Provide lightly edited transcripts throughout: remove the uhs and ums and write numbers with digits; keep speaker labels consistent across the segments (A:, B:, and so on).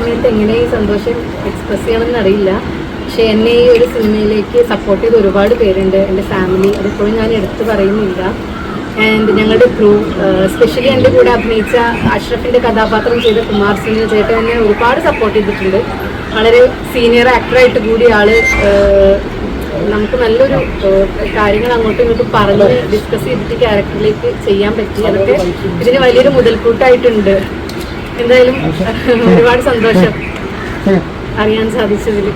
A: സമയത്ത് എങ്ങനെ ഈ സന്തോഷം എക്സ്പ്രസ് ചെയ്യണമെന്ന് അറിയില്ല. പക്ഷെ എന്നെ ഈ ഒരു സിനിമയിലേക്ക് സപ്പോർട്ട് ചെയ്ത് ഒരുപാട് പേരുണ്ട്. എൻ്റെ ഫാമിലി, അതിപ്പോഴും ഞാൻ എടുത്തു പറയുന്നില്ല. ആൻഡ് ഞങ്ങളുടെ ക്രൂ, സ്പെഷ്യലി എൻ്റെ കൂടെ അഭിനയിച്ച അഷ്റഫിൻ്റെ കഥാപാത്രം ചെയ്ത കുമാർ സിംഗ് ചേട്ടൻ എന്നെ ഒരുപാട് സപ്പോർട്ട് ചെയ്തിട്ടുണ്ട്. വളരെ സീനിയർ ആക്ടറായിട്ട് കൂടി ആള് നമുക്ക് നല്ലൊരു കാര്യങ്ങൾ അങ്ങോട്ടും ഇങ്ങോട്ടും പറഞ്ഞ് ഡിസ്കസ് ചെയ്തിട്ട് ക്യാരക്ടറിലേക്ക് ചെയ്യാൻ പറ്റി. അതൊക്കെ ഇതിന് വലിയൊരു മുതൽക്കൂട്ടായിട്ടുണ്ട്. എന്തായാലും ഒരുപാട് സന്തോഷം അറിയാൻ സാധിച്ചതിൽ.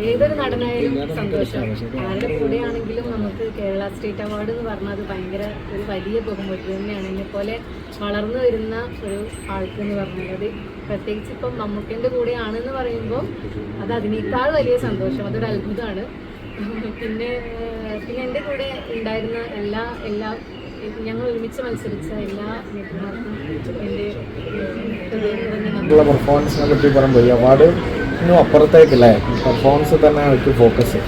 A: ഏതൊരു നടനായാലും സന്തോഷം. ആരുടെ കൂടെയാണെങ്കിലും നമുക്ക് കേരള സ്റ്റേറ്റ് അവാർഡ് എന്ന് പറഞ്ഞാൽ അത് ഭയങ്കര ഒരു വലിയ ബഹുമതി തന്നെയാണ്. എന്നെപ്പോലെ വളർന്നു വരുന്ന ഒരു ആൾക്ക് എന്ന് പറഞ്ഞാൽ അത് പ്രത്യേകിച്ച് ഇപ്പം മമ്മൂക്കൻ്റെ കൂടെയാണെന്ന് പറയുമ്പോൾ അത് അതിനേക്കാൾ വലിയ സന്തോഷം. അതൊരു അത്ഭുതമാണ്. പിന്നെ എൻ്റെ കൂടെ ഉണ്ടായിരുന്ന എല്ലാ ഞങ്ങൾ ഒരുമിച്ച് മത്സരിച്ച എല്ലാ നേതാക്കന്മാർക്കും എൻ്റെ
B: പെർഫോമൻസിനെ പറ്റി പറയുമ്പോൾ ഈ അവാർഡ് അപ്പുറത്തേക്കല്ലേ, പെർഫോമൻസ് തന്നെ അവർക്ക് ഫോക്കസ്.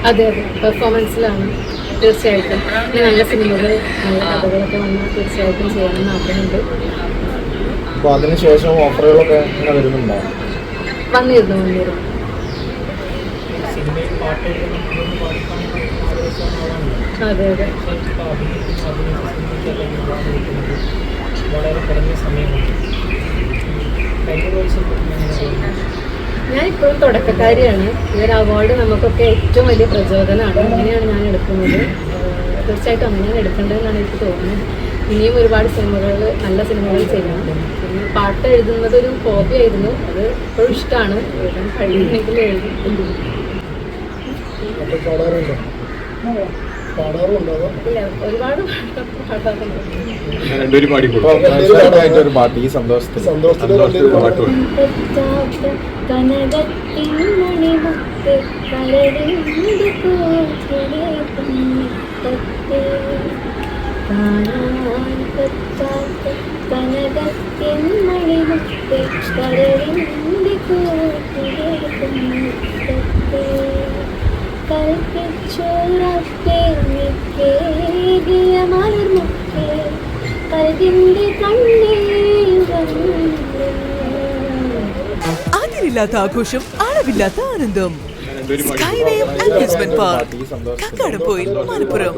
A: അതെ, പെർഫോമൻസിലാണ് തീർച്ചയായിട്ടും. നല്ല സിനിമകൾ, നല്ല കഥകളൊക്കെ വന്നാൽ തീർച്ചയായിട്ടും ചെയ്യണമെന്ന് ആഗ്രഹമുണ്ട്.
B: അപ്പോൾ അതിനുശേഷം ഓഫറുകളൊക്കെ ഇങ്ങനെ വരുന്നുണ്ടോ?
A: വന്നിരുന്നു. അതെ. ഞാനിപ്പോഴും തുടക്കക്കാരിയാണ്. ഈ ഒരു അവാർഡ് നമുക്കൊക്കെ ഏറ്റവും വലിയ പ്രചോദനമാണ്. അങ്ങനെയാണ് ഞാൻ എടുക്കുന്നത്. തീർച്ചയായിട്ടും അങ്ങനെയാണ് എടുക്കേണ്ടതെന്നാണ് എനിക്ക് തോന്നുന്നത്. ഇനിയും ഒരുപാട് സിനിമകൾ, നല്ല സിനിമകൾ ചെയ്യണം. പിന്നെ പാട്ട് എഴുതുന്നത് ഒരു ഹോബി ആയിരുന്നു. അത് ഇപ്പോഴും ഇഷ്ടമാണ്. എഴുതാൻ കഴിയുന്നെങ്കിൽ എഴുതി. ഇല്ല, ഒരുപാട്
B: പാട്ട് ഈ സന്തോഷത്തിൽ
A: കനകത്തിൻ മണിമുത്ത് കരളിന്റെ കോട്ടിലെ കാണാൻ പറ്റാത്ത കനകത്തിൻ മണിമുത്ത് കരളിന്റെ കോട്ടിലെ കൽപ്പിച്ചോരേ കേകിയ മലർമുക്കേ കൽവിന്റെ
C: അതിരില്ലാത്ത ആഘോഷം, അളവില്ലാത്ത ആനന്ദം. Skywave amusement park, Kakkadampoyil, Malappuram.